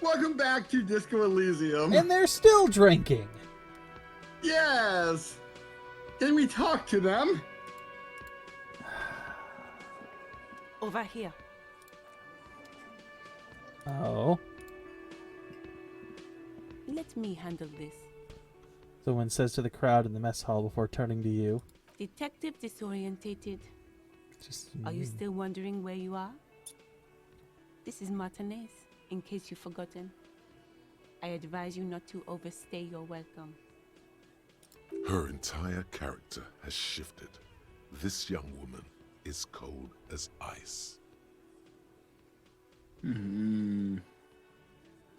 Welcome back to Disco Elysium. And they're still drinking. Yes. Can we talk to them? Over here. Oh. Let me handle this. The one says to the crowd in the mess hall before turning to you. Detective disorientated. Just. Are you still wondering where you are? This is Martinez, in case you've forgotten. I advise you not to overstay your welcome. Her entire character has shifted. This young woman is cold as ice. You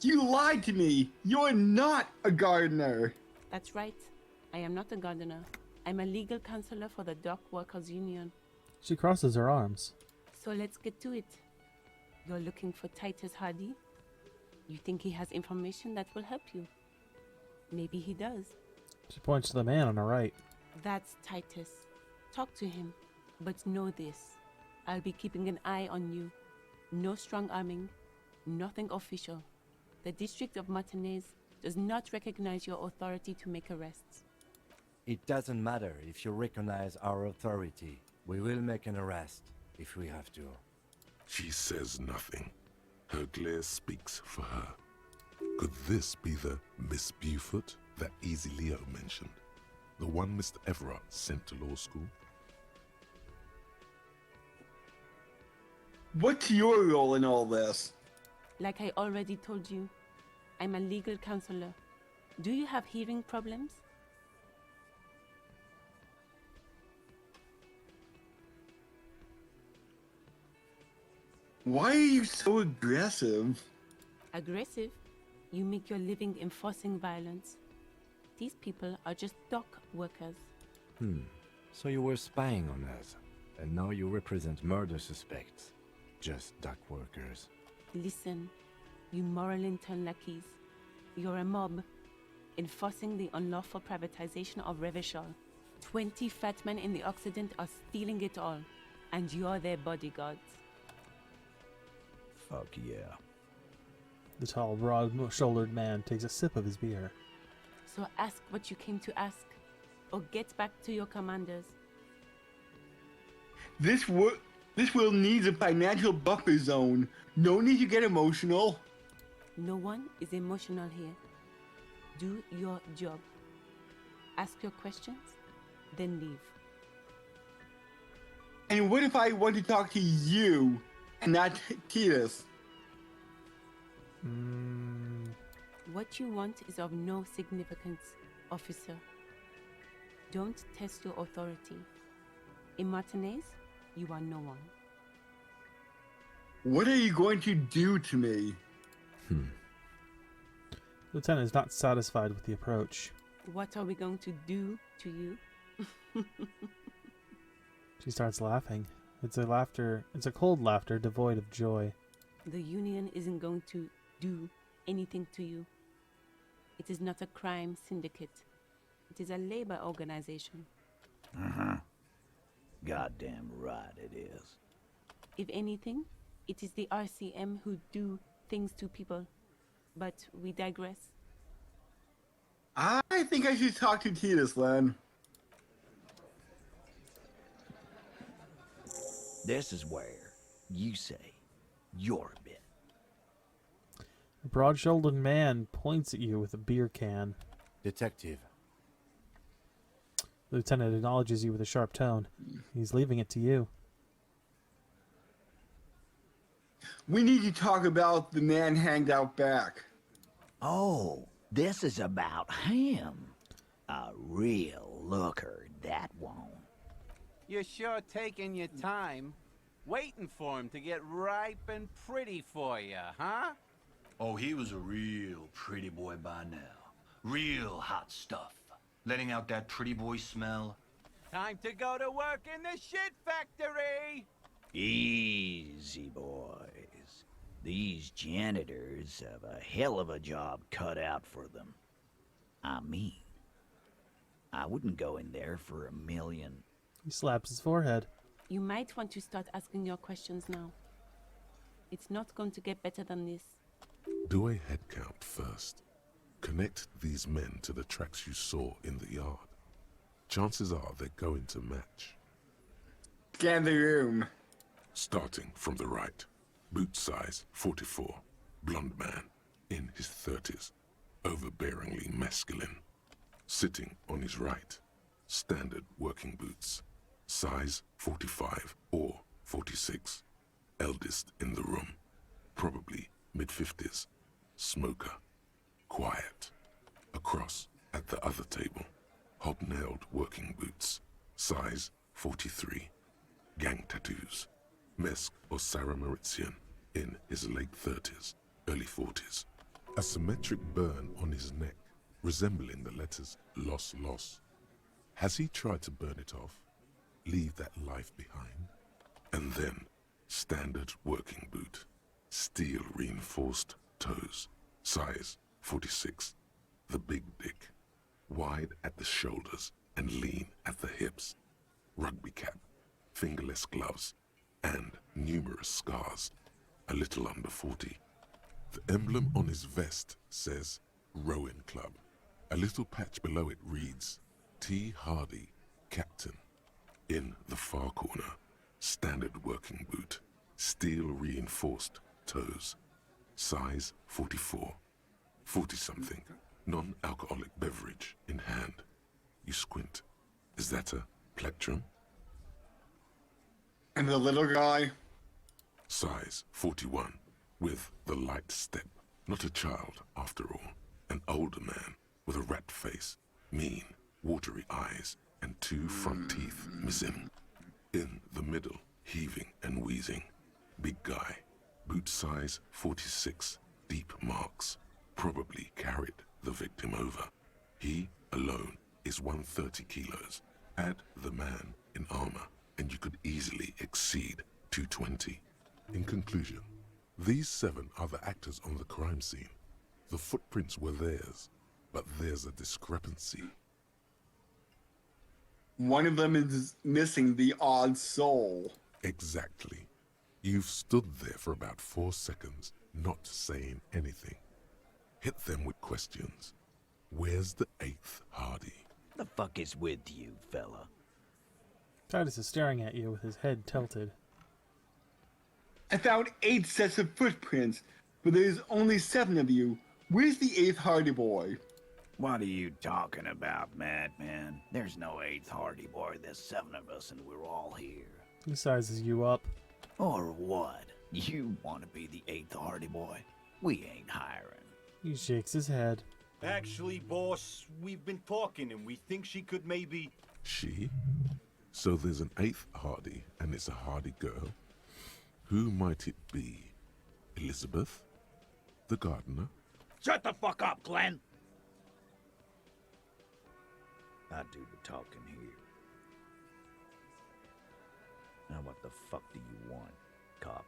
lied to me. You're not a gardener. That's right. I am not a gardener. I'm a legal counselor for the Dock Workers Union. She crosses her arms. So let's get to it. You're looking for Titus Hardy? You think he has information that will help you? Maybe he does. She points to the man on her right. That's Titus. Talk to him. But know this. I'll be keeping an eye on you. No strong arming. Nothing official. The District of Martinez does not recognize your authority to make arrests. It doesn't matter if you recognize our authority. We will make an arrest if we have to. She says nothing. Her glare speaks for her. Could this be the Miss Beaufort that Easy Leo mentioned? The one Mr. Everard sent to law school? What's your role in all this? Like I already told you, I'm a legal counselor. Do you have hearing problems? Why are you so aggressive? Aggressive? You make your living enforcing violence. These people are just dock workers. So you were spying on us, and now you represent murder suspects. Just dock workers. Listen, you moral intern lackeys. You're a mob, enforcing the unlawful privatization of Revachol. 20 fat men in the Occident are stealing it all, and you're their bodyguards. Fuck yeah. The tall, broad-shouldered man takes a sip of his beer. So ask what you came to ask, or get back to your commanders. This world needs a financial buffer zone. No need to get emotional. No one is emotional here. Do your job. Ask your questions, then leave. And what if I want to talk to you and not Titus? What you want is of no significance, officer. Don't test your authority. In Martinez, you are no one. What are you going to do to me? Lieutenant is not satisfied with the approach. What are we going to do to you? She starts laughing. It's a cold laughter devoid of joy. The union isn't going to do anything to you. It is not a crime syndicate. It is a labor organization. Goddamn right it is. If anything, it is the RCM who do things to people. But we digress. I think I should talk to Titus then. This is where you say you're a bit. A broad-shouldered man points at you with a beer can. Detective. The lieutenant acknowledges you with a sharp tone. He's leaving it to you. We need to talk about the man hanged out back. Oh, this is about him. A real looker, that won't. You're sure taking your time, waiting for him to get ripe and pretty for you, huh? Oh, he was a real pretty boy by now. Real hot stuff. Letting out that pretty boy smell. Time to go to work in the shit factory! Easy, boys. These janitors have a hell of a job cut out for them. I mean, I wouldn't go in there for $1 million. He slaps his forehead. You might want to start asking your questions now. It's not going to get better than this. Do a head count first. Connect these men to the tracks you saw in the yard. Chances are they're going to match. Scan the room. Starting from the right. Boot size 44. Blonde man. In his 30s. Overbearingly masculine. Sitting on his right. Standard working boots. Size 45 or 46. Eldest in the room. Probably mid-50s. Smoker. Quiet. Across at the other table. Hobnailed working boots. Size 43. Gang tattoos. Mesk or Sarah Mauritian. In his late 30s, early 40s. A symmetric burn on his neck, resembling the letters Loss Loss. Has he tried to burn it off? Leave that life behind? And then, standard working boot. Steel reinforced toes. Size 46. The big dick. Wide at the shoulders and lean at the hips. Rugby cap. Fingerless gloves. And numerous scars. A little under 40. The emblem on his vest says Rowing Club. A little patch below it reads T. Hardy, Captain. In the far corner, standard working boot. Steel reinforced toes. Size 44. 40-something. Non-alcoholic beverage in hand. You squint. Is that a plectrum? And the little guy? Size 41, with the light step. Not a child, after all. An older man with a rat face, mean, watery eyes, and 2 front teeth missing. In the middle, heaving and wheezing. Big guy, boot size 46, deep marks. Probably carried the victim over. He alone is 130 kilos. Add the man in armor, and you could easily exceed 220. In conclusion, these 7 are the actors on the crime scene. The footprints were theirs, but there's a discrepancy. One of them is missing the odd soul. Exactly. You've stood there for about 4 seconds, not saying anything. Hit them with questions. Where's the 8th Hardy? The fuck is with you, fella? Titus is staring at you with his head tilted. I found 8 sets of footprints, but there's only 7 of you. Where's the 8th Hardy Boy? What are you talking about, madman? There's no 8th Hardy Boy. There's 7 of us and we're all here. He sizes you up. Or what? You want to be the 8th Hardy Boy? We ain't hiring. He shakes his head. Actually, boss, we've been talking and we think she could maybe... She? So there's an 8th Hardy, and it's a Hardy girl? Who might it be? Elizabeth? The gardener? Shut the fuck up, Glenn! I do the talking here. Now what the fuck do you want, cop?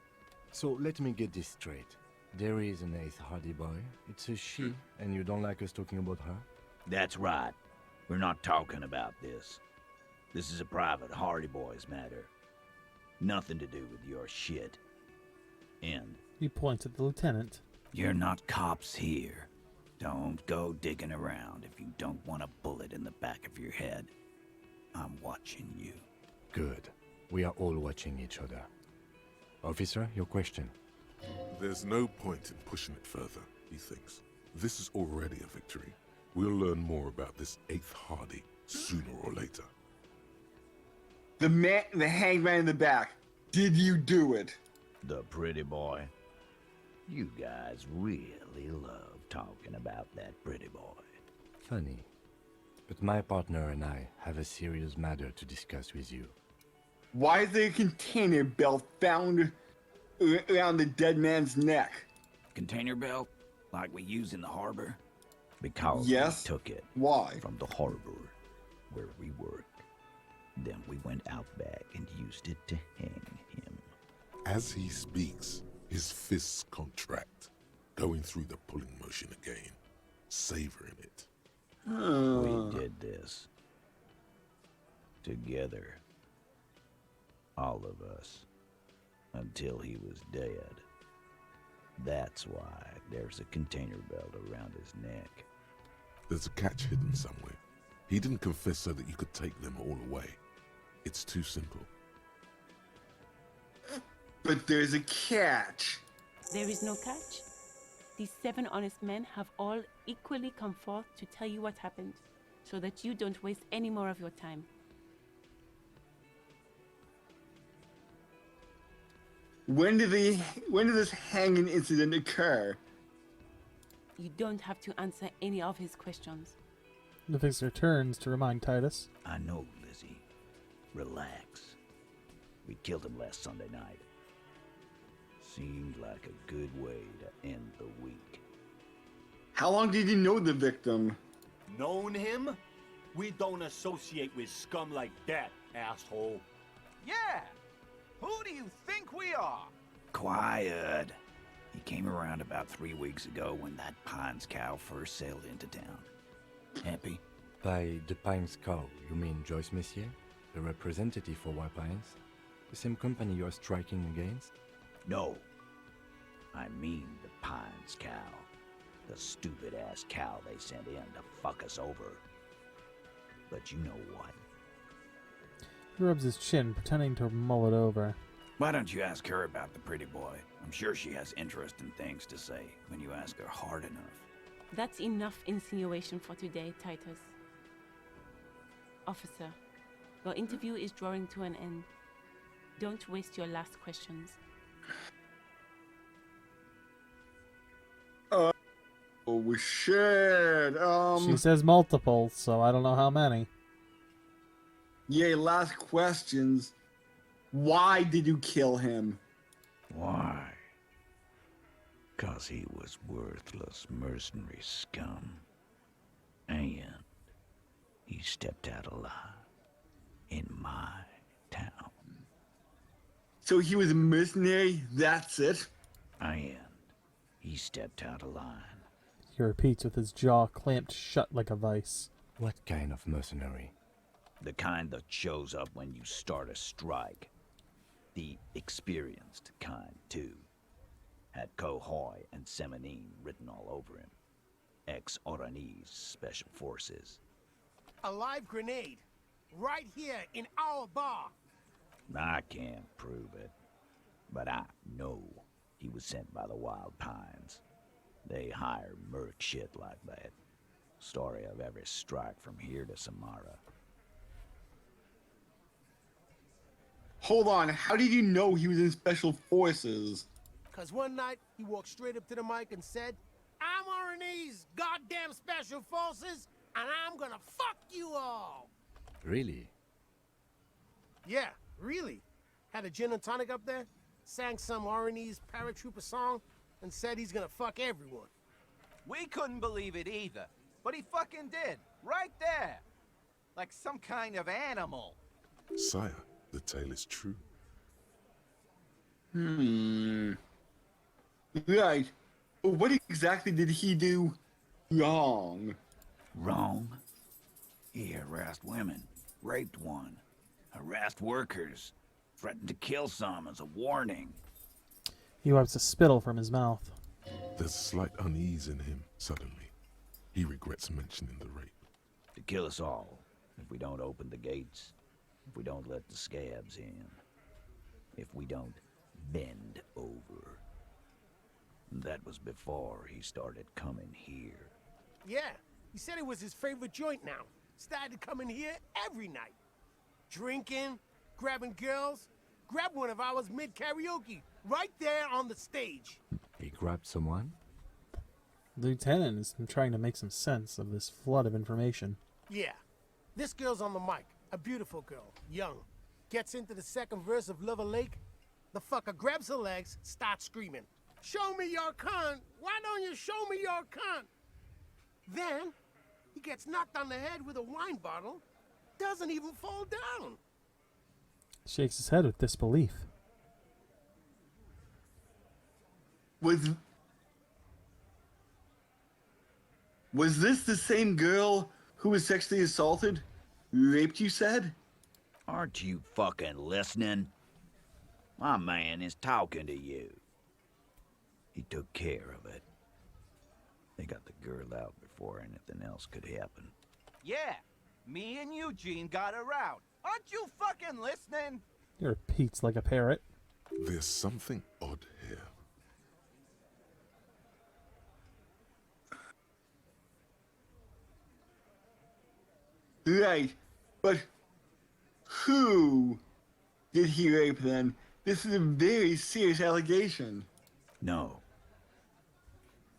So let me get this straight. There is an 8th Hardy Boy. It's a she, and you don't like us talking about her? That's right. We're not talking about this. This is a private Hardy Boys matter. Nothing to do with your shit. And He points at the lieutenant. you're not cops here. Don't go digging around if you don't want a bullet in the back of your head. I'm watching you. Good. We are all watching each other. Officer, your question. There's no point in pushing it further, he thinks. This is already a victory. We'll learn more about this 8th Hardy sooner or later. The hangman in the back. Did you do it? The pretty boy. You guys really love talking about that pretty boy. Funny. But my partner and I have a serious matter to discuss with you. Why is there a container belt found around the dead man's neck? Container belt? Like we use in the harbor? Because Yes. we took it Why? from the harbor where we worked. Then we went out back and used it to hang him. As he speaks, his fists contract, going through the pulling motion again, savoring it. We did this. Together. All of us. Until he was dead. That's why there's a container belt around his neck. There's a catch hidden somewhere. He didn't confess so that you could take them all away. It's too simple. But there's a catch. There is no catch. These 7 honest men have all equally come forth to tell you what happened, so that you don't waste any more of your time. When did this hanging incident occur? You don't have to answer any of his questions. The Fixer turns to remind Titus. I know, Lizzie. Relax. We killed him last Sunday night. Seemed like a good way to end the week. How long did you know the victim? Known him? We don't associate with scum like that, asshole. Yeah! Who do you think we are? Quiet. He came around about 3 weeks ago when that Pines cow first sailed into town. Happy? By the Pines cow, you mean Joyce Messier? The representative for White Pines? The same company you're striking against? No. I mean the Pines cow. The stupid-ass cow they sent in to fuck us over. But you know what? He rubs his chin, pretending to mull it over. Why don't you ask her about the pretty boy? I'm sure she has interesting things to say when you ask her hard enough. That's enough insinuation for today, Titus. Officer, your interview is drawing to an end. Don't waste your last questions. Oh shit. She says multiple, so I don't know how many. Yeah, last questions. Why did you kill him? Why? 'Cause he was worthless mercenary scum. And he stepped out alive in my town. So he was a mercenary, that's it? And he stepped out of line. He repeats with his jaw clamped shut like a vice. What kind of mercenary? The kind that shows up when you start a strike. The experienced kind, too. Had Cohoy and Semenine written all over him. Ex-Oranese Special Forces. A live grenade. Right here in our bar. I can't prove it. But I know he was sent by the Wild Pines. They hire merc shit like that. Story of every strike from here to Samara. Hold on, how did you know he was in Special Forces? Cause one night he walked straight up to the mic and said, "I'm RNE's goddamn special forces, and I'm gonna fuck you all." Really? Yeah, really. Had a gin and tonic up there, sang some RNE's paratrooper song, and said he's gonna fuck everyone. We couldn't believe it either, but he fucking did, right there. Like some kind of animal. Sire, the tale is true. Right. But what exactly did he do wrong? Wrong? He harassed women, raped one, harassed workers, threatened to kill some as a warning. He wipes the spittle from his mouth. There's slight unease in him, suddenly. He regrets mentioning the rape. To kill us all, if we don't open the gates, if we don't let the scabs in, if we don't bend over. That was before he started coming here. Yeah, he said it was his favorite joint now. Started coming here every night. Drinking, grabbing girls. Grabbed one of ours mid-karaoke, right there on the stage. He grabbed someone? Lieutenant is trying to make some sense of this flood of information. Yeah, this girl's on the mic. A beautiful girl, young. Gets into the second verse of Lover Lake. The fucker grabs her legs, starts screaming. "Show me your cunt! Why don't you show me your cunt?" Then, he gets knocked on the head with a wine bottle. Doesn't even fall down. Shakes his head with disbelief. Was this the same girl who was sexually assaulted? Raped, you said? Aren't you fucking listening? My man is talking to you. He took care of it. They got the girl out before anything else could happen. Yeah, me and Eugene got her out. Aren't you fucking listening? He repeats like a parrot. There's something odd here. Right, but who did he rape then? This is a very serious allegation. No.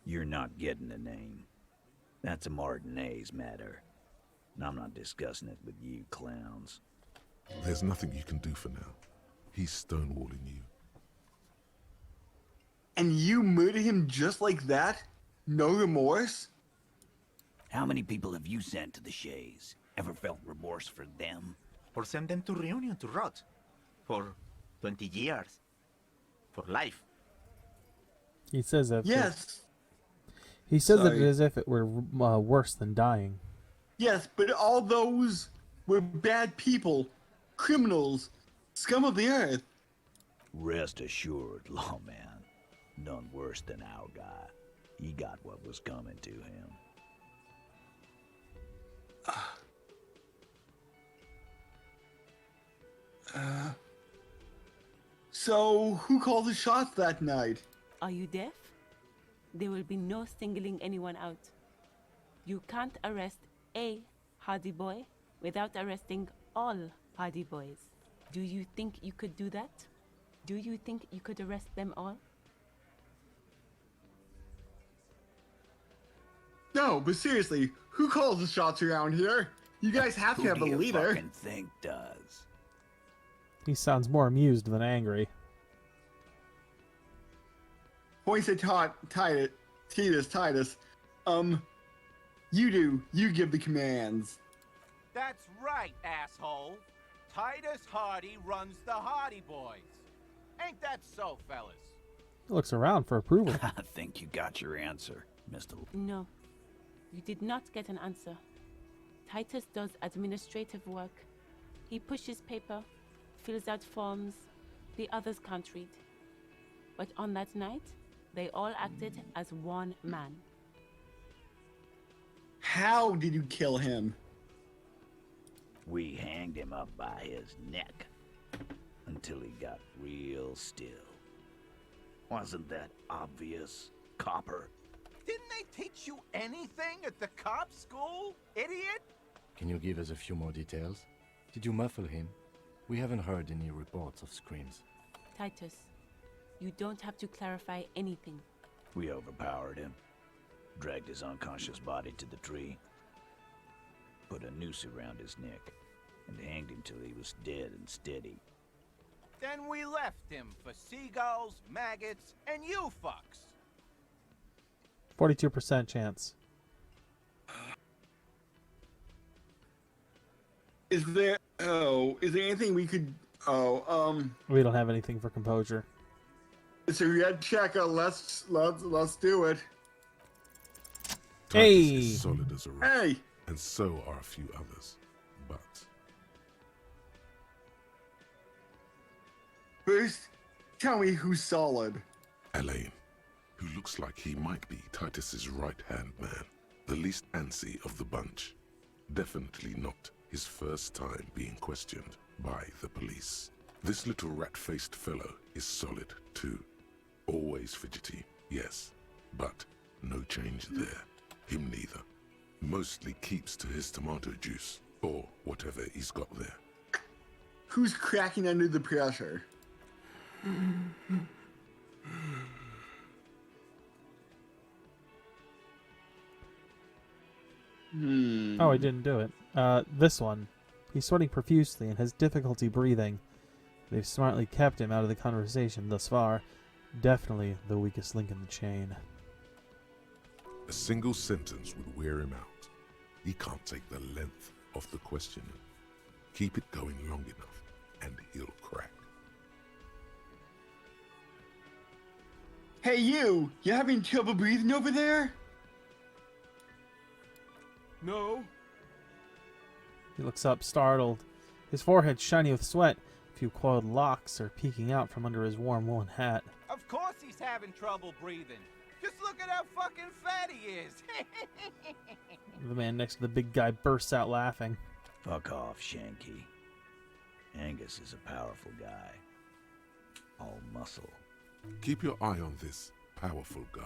You're not getting a name. That's a Martinez matter. And I'm not discussing it with you clowns. There's nothing you can do for now. He's stonewalling you. And you murdered him just like that? No remorse? How many people have you sent to the Shays? Ever felt remorse for them? Or send them to Reunion to rot. For 20 years. For life. He says that. Yes. He says it Sorry. as if it were worse than dying. Yes, but all those were bad people, criminals, scum of the earth. Rest assured, lawman. None worse than our guy. He got what was coming to him. So, who called the shots that night? Are you deaf? There will be no singling anyone out. You can't arrest a Hardy Boy without arresting all Hardy Boys. Do you think you could do that? Do you think you could arrest them all? No, but seriously, who calls the shots around here? You guys have to Who have do a you leader. fucking think does? He sounds more amused than angry. Points at Titus. You do. You give the commands. That's right, asshole. Titus Hardy runs the Hardy Boys. Ain't that so, fellas? He looks around for approval. I think you got your answer, Mr. No. You did not get an answer. Titus does administrative work. He pushes paper, fills out forms the others can't read. But on that night, they all acted as one man. How did you kill him? We hanged him up by his neck until he got real still. Wasn't that obvious, copper? Didn't they teach you anything at the cop school, idiot? Can you give us a few more details? Did you muffle him? We haven't heard any reports of screams. Titus, you don't have to clarify anything. We overpowered him, dragged his unconscious body to the tree, put a noose around his neck, and hanged him till he was dead and steady. Then we left him for seagulls, maggots, and you fucks. 42% chance. Is there anything we could We don't have anything for composure. it's a red checker, let's do it. Titus Hey! is solid as a rock, Hey! and so are a few others. But First, tell me who's solid. Elaine, who looks like he might be Titus's right-hand man, the least antsy of the bunch. Definitely not his first time being questioned by the police. This little rat-faced fellow is solid too. Always fidgety, yes, but no change there. Him neither. Mostly keeps to his tomato juice, or whatever he's got there. Who's cracking under the pressure? Oh, I didn't do it. This one. He's sweating profusely and has difficulty breathing. They've smartly kept him out of the conversation thus far. Definitely the weakest link in the chain. A single sentence would wear him out. He can't take the length of the questioning. Keep it going long enough, and he'll crack. Hey you having trouble breathing over there? No. He looks up, startled. His forehead shiny with sweat. A few coiled locks are peeking out from under his warm woolen hat. Of Of course he's having trouble breathing. Just look at how fucking fat he is. The man next to the big guy bursts out laughing. Fuck off, Shanky. Angus is a powerful guy. All muscle. Keep your eye on this powerful guy.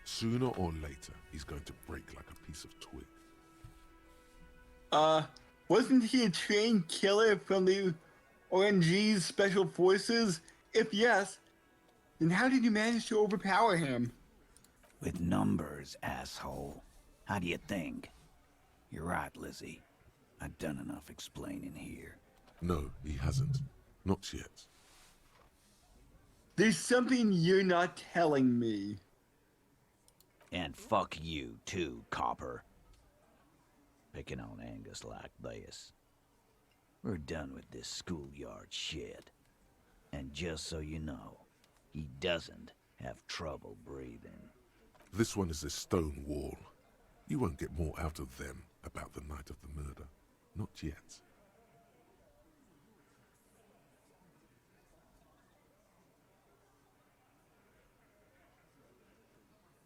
Sooner or later, he's going to break like a piece of twig. Wasn't he a trained killer from the ONG's Special Forces? If yes, then how did you manage to overpower him? With numbers, asshole. How do you think? You're right, Lizzie. I've done enough explaining here. No, he hasn't. Not yet. There's something you're not telling me. And fuck you, too, copper. Picking on Angus like this. We're done with this schoolyard shit. And just so you know, he doesn't have trouble breathing. This one is a stone wall. You won't get more out of them about the night of the murder. Not yet.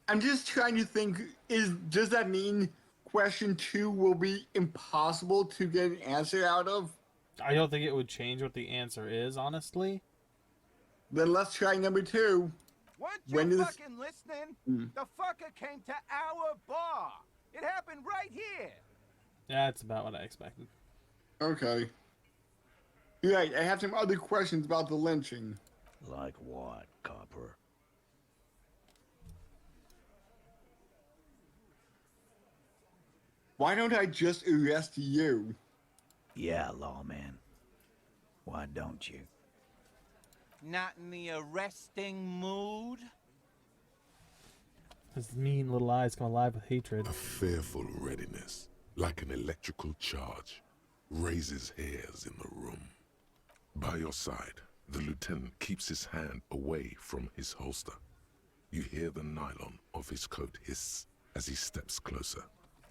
I'm just trying to think, does that mean question 2 will be impossible to get an answer out of? I don't think it would change what the answer is, honestly. Then let's try number 2. Weren't you fucking listening? The fucker came to our bar. It happened right here. Yeah, that's about what I expected. Okay. You're right, I have some other questions about the lynching. Like what, copper? Why don't I just arrest you? Yeah, lawman. Why don't you? Not in the arresting mood? His mean little eyes come alive with hatred. A fearful readiness, like an electrical charge, raises hairs in the room. By your side, the lieutenant keeps his hand away from his holster. You hear the nylon of his coat hiss as he steps closer,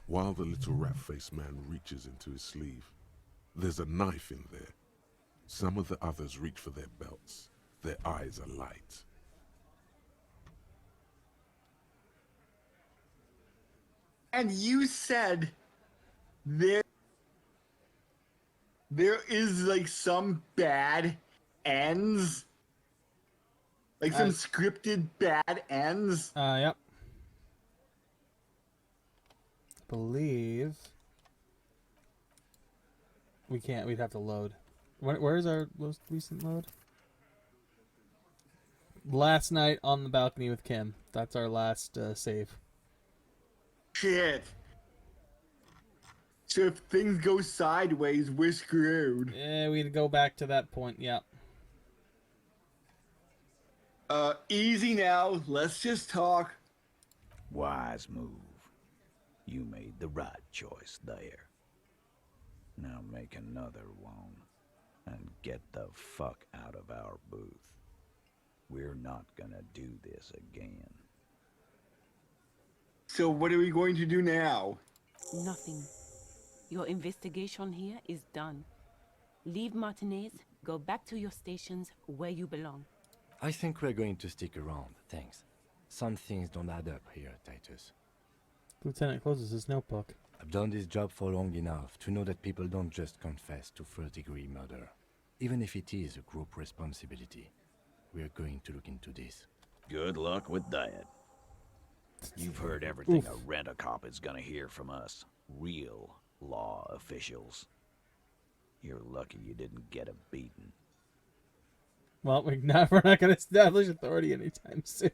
while the little rat-faced man reaches into his sleeve. There's a knife in there. Some of the others reach for their belts. Their eyes are light. And you said there is like some bad ends? Like some scripted bad ends? Yep. Believe we can't. We'd have to load. Where's our most recent load? Last night on the balcony with Kim. That's our last save. Shit. So if things go sideways, we're screwed. Yeah, we'd go back to that point. Yep. Easy now. Let's just talk. Wise move. You made the right choice there. Now make another one and get the fuck out of our booth. We're not gonna do this again. So what are we going to do now? Nothing. Your investigation here is done. Leave Martinez, go back to your stations where you belong. I think we're going to stick around, thanks. Some things don't add up here, Titus. Lieutenant closes his notebook. I've done this job for long enough to know that people don't just confess to first-degree murder, even if it is a group responsibility. We're going to look into this. Good luck with that. You've heard everything a rent-a-cop is gonna hear from us. Real law officials. You're lucky you didn't get a beating. Well, we're not going to establish authority anytime soon.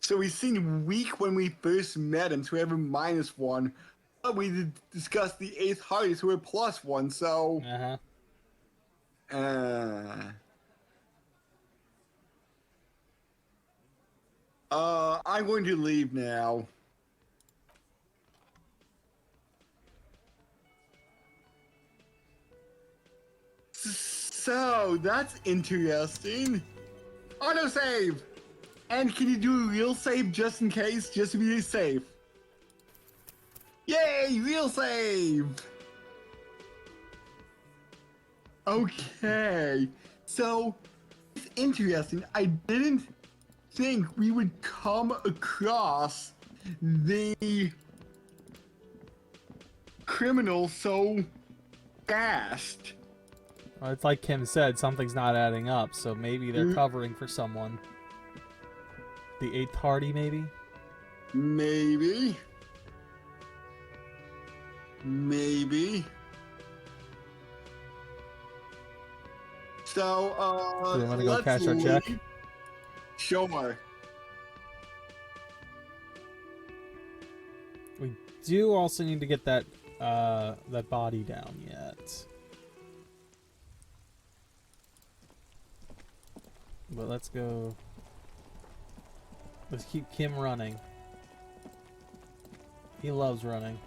So we seemed weak when we first met him, so we have a -1. But we discussed the 8th hardest, who were +1, so... I'm going to leave now. So, that's interesting. Autosave! And can you do a real save just in case, just to be safe? Yay, real save! Okay. So, it's interesting. I didn't think we would come across the criminal so fast. Well, it's like Kim said, something's not adding up, so maybe they're covering for someone. The Eighth Hardy, maybe? Maybe. Maybe. So, Do we want to go let's cash our check? leave. Sure. We do also need to get that that body down yet. But let's go. Let's keep Kim running. He loves running.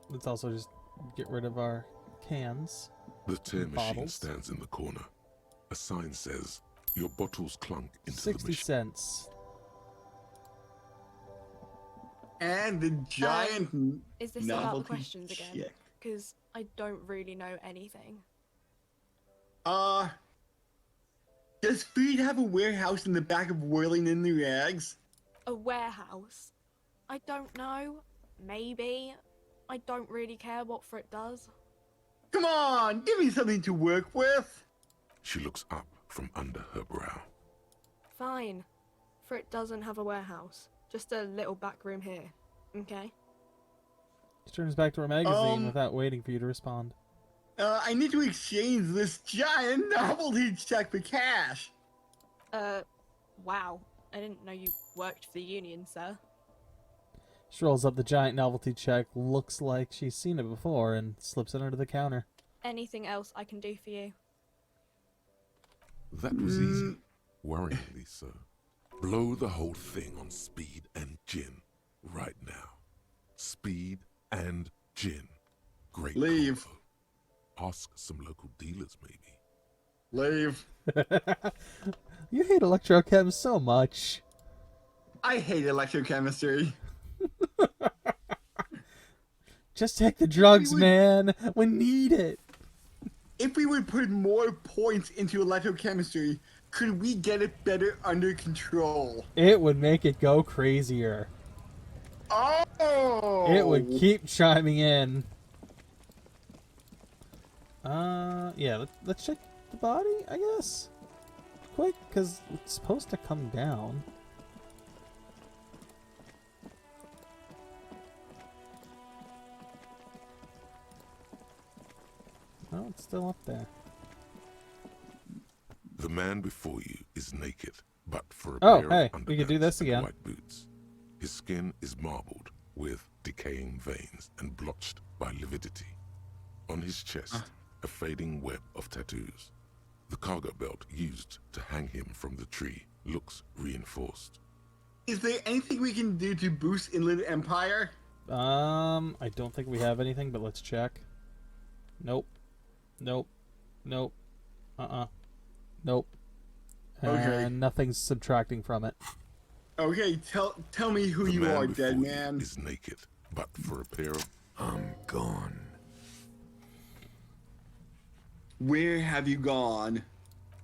Let's also just get rid of our cans. The tear machine bottles. stands in the corner. A sign says, "Your bottles clunk into 60 the machine." cents. And the giant Is this about the novelty questions again? check. Because I don't really know anything. Does Feed have a warehouse in the back of Whirling in the Rags? A warehouse? I don't know. Maybe. I don't really care what Frit does. Come on, give me something to work with. She looks up from under her brow. Fine. Frit doesn't have a warehouse. Just a little back room here. Okay? She turns back to her magazine without waiting for you to respond. I need to exchange this giant novelty check for cash. Wow. I didn't know you worked for the union, sir. She rolls up the giant novelty check, looks like she's seen it before, and slips it under the counter. Anything else I can do for you? That was easy. Worryingly so. Blow the whole thing on speed and gin right now. Speed and gin. Great Leave. combo. Ask some local dealers, maybe. Leave. You hate electrochem so much. I hate electrochemistry. Just take the drugs, man. We need it. If we would put more points into electrochemistry, could we get it better under control? It would make it go crazier. Oh! It would keep chiming in. Yeah, let's check the body, I guess. Quick, because it's supposed to come down. Oh, it's still up there. The man before you is naked, but for a Oh, pair hey, of we could do underpants this and again. white boots. His skin is marbled with decaying veins and blotched by lividity. On his chest, a fading web of tattoos. The cargo belt used to hang him from the tree looks reinforced. Is there anything we can do to boost Inland Empire? I don't think we have anything, but let's check. Nope. Nope. Nope. Nope. Okay. And nothing's subtracting from it. Okay, tell me who The you man are, before dead you man. is naked, but for a pair of... I'm gone. Where have you gone?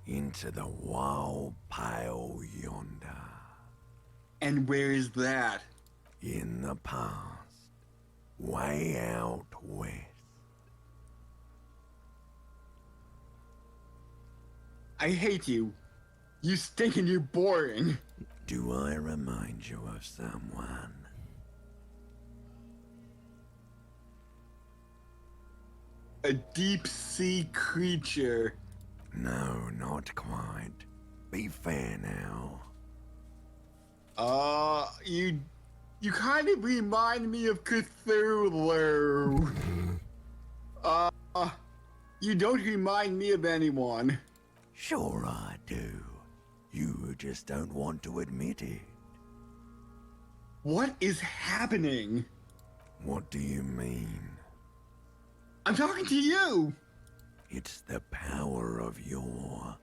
Into the wild pale yonder. And where is that? In the past. Way out west. I hate you. You stink and you're boring. Do I remind you of someone? A deep sea creature. No, not quite. Be fair now. You kind of remind me of Cthulhu. You don't remind me of anyone. Sure I do. You just don't want to admit it. What is happening? What do you mean? I'm talking to you. It's the power of your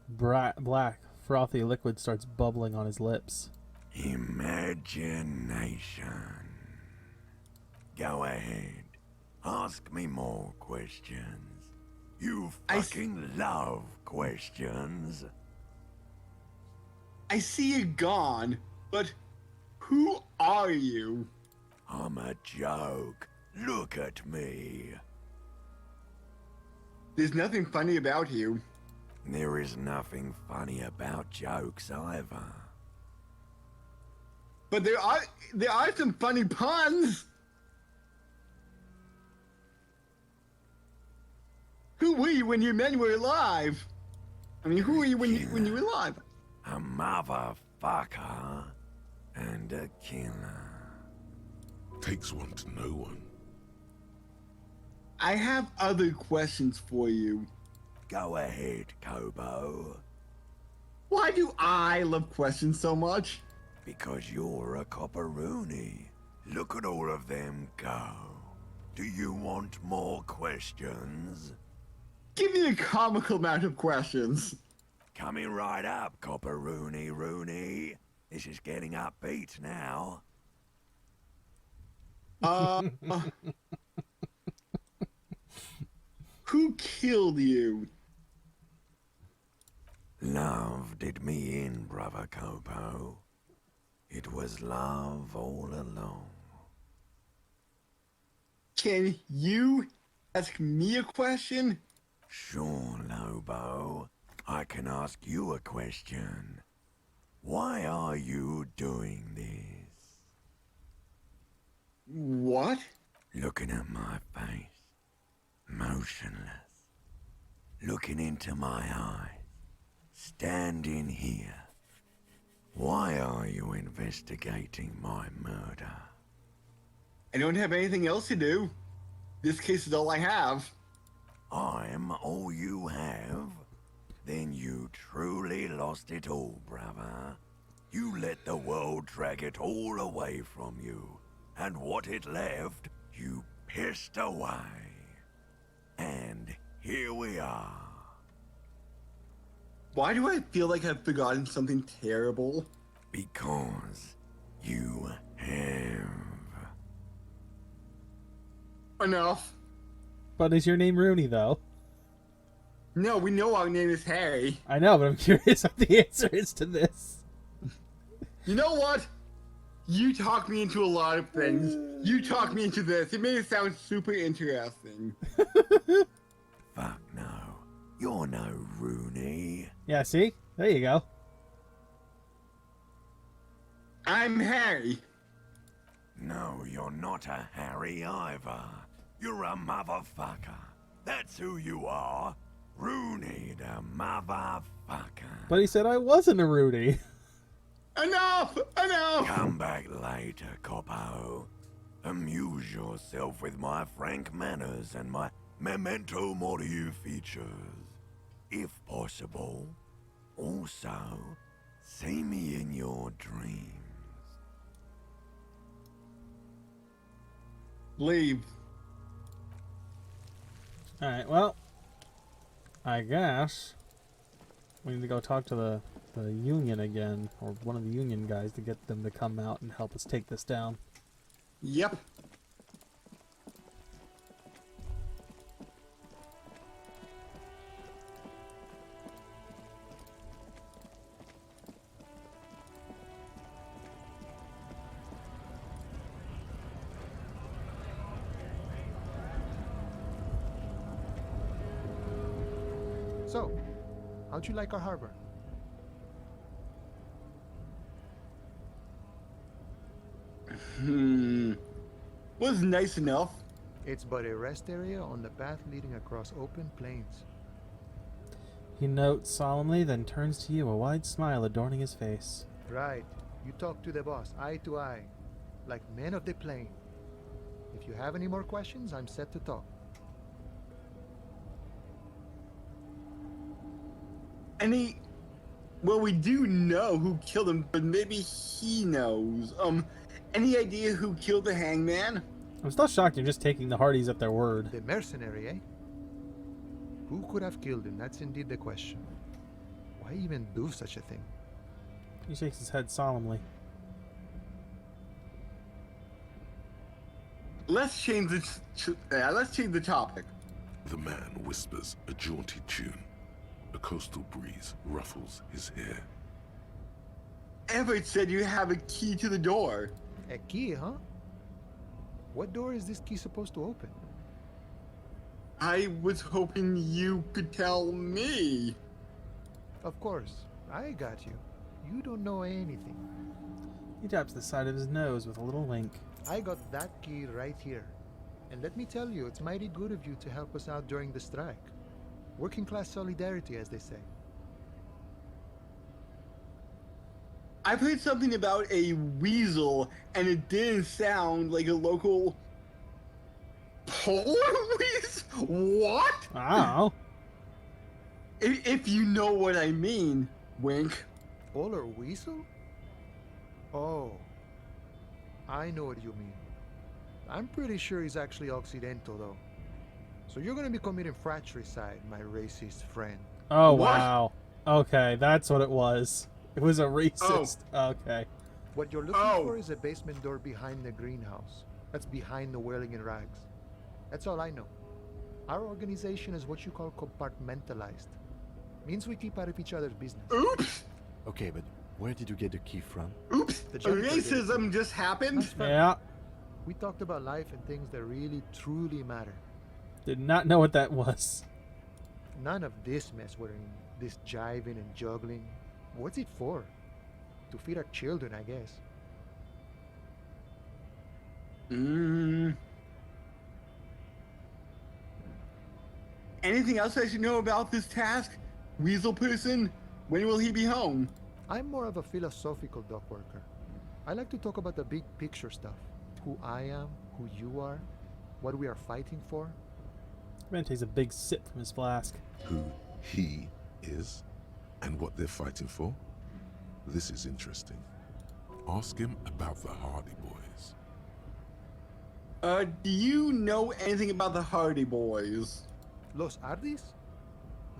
Black, frothy liquid starts bubbling on his lips. imagination. Go ahead. Ask me more questions. You fucking love questions. I see you gone, but who are you? I'm a joke. Look at me. There's nothing funny about you. There is nothing funny about jokes either. But there are some funny puns. Who were you when your men were alive? I mean, who were you when you were alive? A motherfucker and a killer. Takes one to know one. I have other questions for you. Go ahead, Kobo. Why do I love questions so much? Because you're a copperoony. Look at all of them go. Do you want more questions? Give me a comical amount of questions. Coming right up, copperoony Rooney. This is getting upbeat now. Who killed you? Love did me in, brother Kobo. It was love all along. Can you ask me a question? Sure, Lobo. I can ask you a question. Why are you doing this? What? Looking at my face, motionless, looking into my eyes, standing here. Why are you investigating my murder? I don't have anything else to do. This case is all I have. I'm all you have? Then you truly lost it all, brother. You let the world drag it all away from you, and what it left, you pissed away. And here we are. Why do I feel like I've forgotten something terrible? Because you have. Enough. But is your name Rooney, though? No, we know our name is Harry. I know, but I'm curious what the answer is to this. You know what? You talked me into a lot of things. You talked me into this. It made it sound super interesting. Fuck no. You're no Rooney. Yeah, see? There you go. I'm Harry. No, you're not a Harry either. You're a motherfucker. That's who you are. Rooney the motherfucker. But he said I wasn't a Rooney. Enough! Enough! Come back later, Coppo. Amuse yourself with my frank manners and my memento mori features. If possible. Also, see me in your dreams. Leave. Alright, well, I guess we need to go talk to the Union again, or one of the Union guys, to get them to come out and help us take this down. Yep. So, how'd you like our harbor? Was nice enough. It's but a rest area on the path leading across open plains. He notes solemnly, then turns to you, a wide smile adorning his face. Right. You talk to the boss, eye to eye, like men of the plain. If you have any more questions, I'm set to talk. Well, we do know who killed him, but maybe he knows. Any idea who killed the hangman? I'm still shocked you're just taking the Hardys at their word. The mercenary, eh? Who could have killed him? That's indeed the question. Why even do such a thing? He shakes his head solemnly. Let's change the topic. The man whispers a jaunty tune. A coastal breeze ruffles his hair. Everett said you have a key to the door. A key, huh? What door is this key supposed to open? I was hoping you could tell me. Of course, I got you. You don't know anything. He taps the side of his nose with a little wink. I got that key right here. And let me tell you, it's mighty good of you to help us out during the strike. Working class solidarity, as they say. I've heard something about a weasel, and it didn't sound like a local police. What? Oh. If you know what I mean, wink. Polar weasel? Oh, I know what you mean. I'm pretty sure he's actually Occidental, though. So you're gonna be committing fratricide, my racist friend. Oh, What? wow. Okay, that's what it was. It was a racist. Okay. What you're looking for is a basement door behind the greenhouse. That's behind the whirling in rags. That's all I know. Our organization is what you call compartmentalized. Means we keep out of each other's business. Oops! Okay, but where did you get the key from? Oops! The janitor gave it to Racism me. just happened? That's fine. Yeah. We talked about life and things that really, truly matter. Did not know what that was. None of this mess we're in. This jiving and juggling. What's it for? To feed our children, I guess. Anything else I should know about this task? Weasel person? When will he be home? I'm more of a philosophical dock worker. I like to talk about the big picture stuff. Who I am, who you are, what we are fighting for. Man takes a big sip from his flask. Who he is and what they're fighting for? This is interesting. Ask him about the Hardy Boys. Do you know anything about the Hardy Boys? Los Ardis?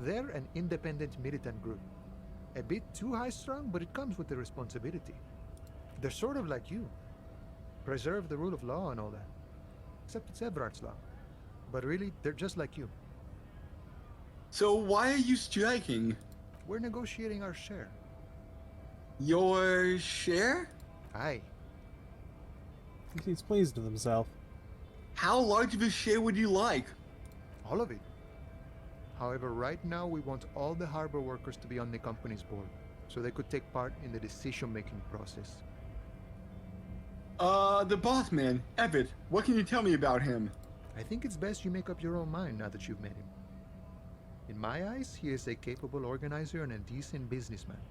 They're an independent militant group. A bit too high-strung, but it comes with the responsibility. They're sort of like you. Preserve the rule of law and all that. Except it's Everard's law. But really, they're just like you. So why are you striking? We're negotiating our share. Your share? Aye. He seems pleased with himself. How large of a share would you like? All of it. However, right now we want all the harbor workers to be on the company's board, so they could take part in the decision-making process. The boss man, Everett, what can you tell me about him? I think it's best you make up your own mind now that you've met him. In my eyes, he is a capable organizer and a decent businessman.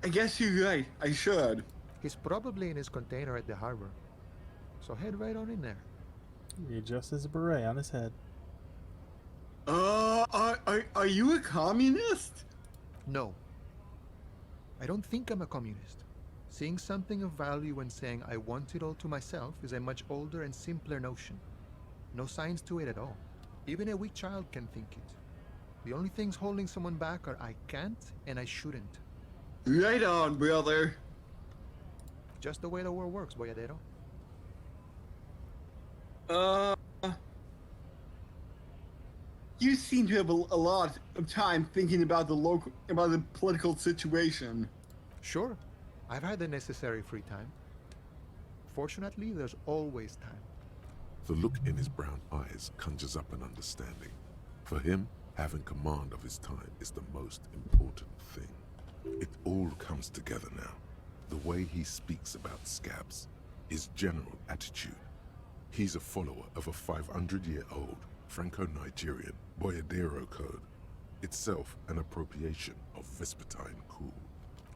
I guess you're right, I should. He's probably in his container at the harbor. So head right on in there. He adjusts a beret on his head. Are you a communist? No. I don't think I'm a communist. Seeing something of value and saying I want it all to myself is a much older and simpler notion. No science to it at all. Even a weak child can think it. The only things holding someone back are I can't and I shouldn't. Right on, brother. Just the way the world works, boyadero. You seem to have a lot of time thinking about the political situation. Sure. I've had the necessary free time. Fortunately, there's always time. The look in his brown eyes conjures up an understanding. For him, having command of his time is the most important thing. It all comes together now. The way he speaks about scabs, his general attitude. He's a follower of a 500-year-old Franco-Nigerian Boyadero code, itself an appropriation of Vespertine cool.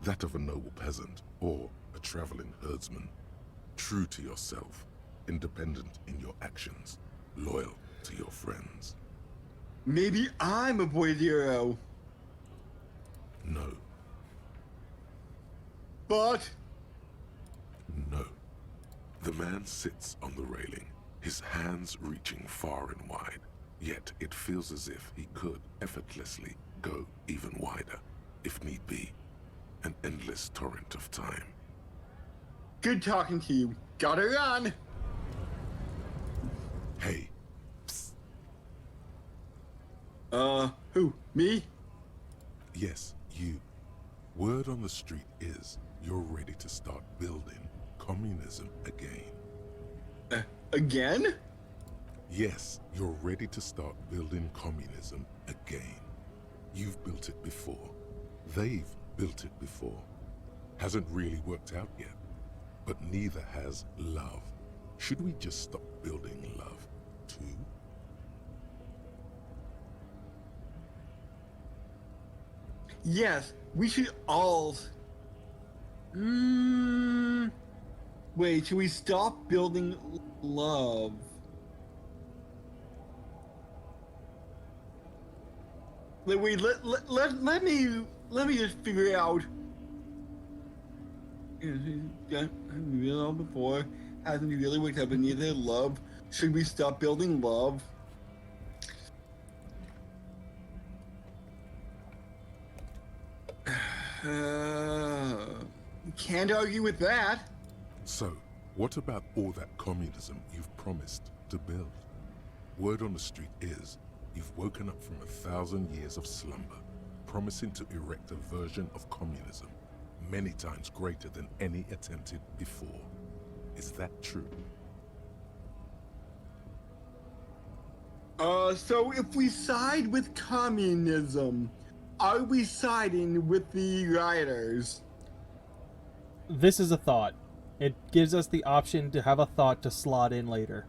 That of a noble peasant or a traveling herdsman. True to yourself, independent in your actions, loyal to your friends. Maybe I'm a Boyadero. No. But... No. The man sits on the railing, his hands reaching far and wide, yet it feels as if he could effortlessly go even wider, if need be. An endless torrent of time. Good talking to you. Gotta run. Hey. Psst. Who? Me? Yes, you. Word on the street is you're ready to start building communism again. Again? Yes, you're ready to start building communism again. You've built it before. They've built it before. Hasn't really worked out yet. But neither has love. Should we just stop building love, too? Yes, we should all... Wait, should we stop building love? Wait, let me just figure it out. Real before hasn't really worked out, but neither love. Should we stop building love? Can't argue with that. So, what about all that communism you've promised to build? Word on the street is you've woken up from 1,000 years of slumber, promising to erect a version of communism many times greater than any attempted before. Is that true? So if we side with communism, are we siding with the rioters? This is a thought. It gives us the option to have a thought to slot in later.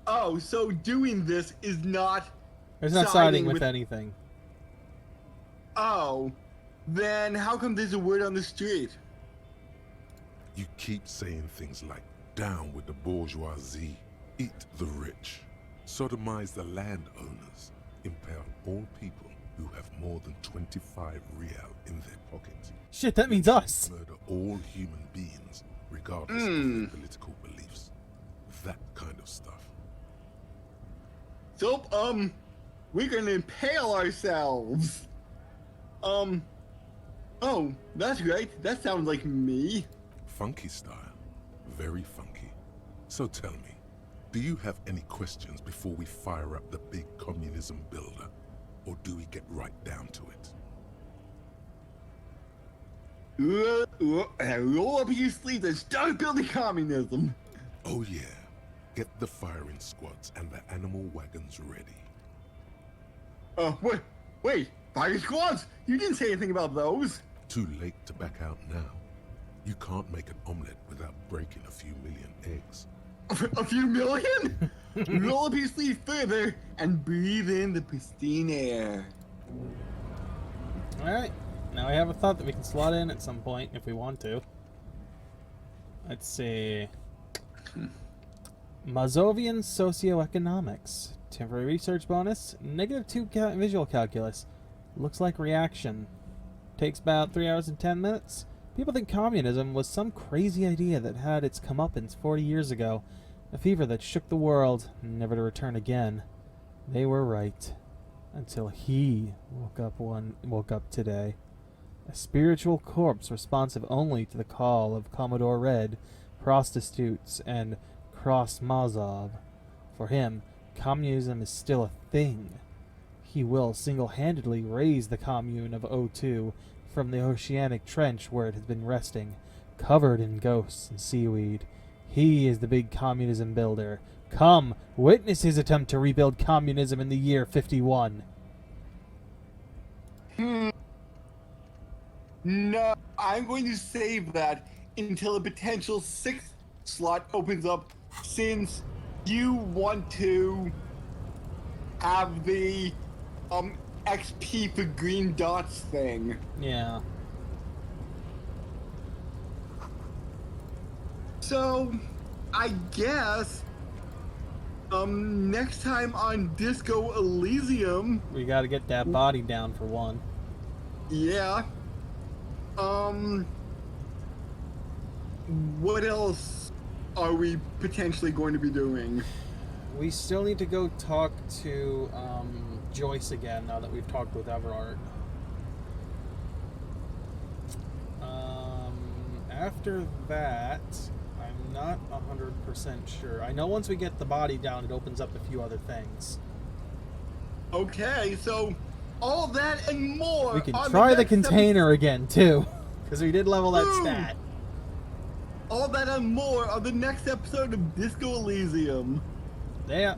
Oh, so doing this is not... It's not siding with anything. Oh, then how come there's a word on the street? You keep saying things like, down with the bourgeoisie, eat the rich, sodomize the landowners, impale all people who have more than 25 real in their pockets. Shit, that means us. Murder all human beings, regardless of their political beliefs. That kind of stuff. So, we're gonna impale ourselves. Oh, that's great. That sounds like me. Funky style. Very funky. So tell me, do you have any questions before we fire up the big communism builder? Or do we get right down to it? Roll up your sleeves and start building communism. Oh yeah. Get the firing squads and the animal wagons ready. Wait, fire squads? You didn't say anything about those. Too late to back out now. You can't make an omelet without breaking a few million eggs. A few million? Roll up your sleeve further and breathe in the pristine air. Alright, now I have a thought that we can slot in at some point if we want to. Let's see. Mazovian socioeconomics. Temporary research bonus. -2 visual calculus. Looks like reaction. Takes about 3 hours and 10 minutes. People think communism was some crazy idea that had its comeuppance 40 years ago. A fever that shook the world, never to return again. They were right. Until he woke up today. A spiritual corpse responsive only to the call of Commodore Red, prostitutes, and Cross Mazov. For him, communism is still a thing. He will single-handedly raise the commune of O2 from the oceanic trench where it has been resting, covered in ghosts and seaweed. He is the big communism builder. Come, witness his attempt to rebuild communism in the year 51. No, I'm going to save that until a potential 6th slot opens up, since you want to have the XP for green dots thing. Yeah. So, I guess next time on Disco Elysium, We gotta get that body down for one. yeah. What else are we potentially going to be doing? We still need to go talk to Joyce again now that we've talked with Everard. After that, I'm not 100% sure. I know once we get the body down, it opens up a few other things. Okay, so all that and more. We can on try the next container again, too. Because we did level that stat. All that and more on the next episode of Disco Elysium. Yeah.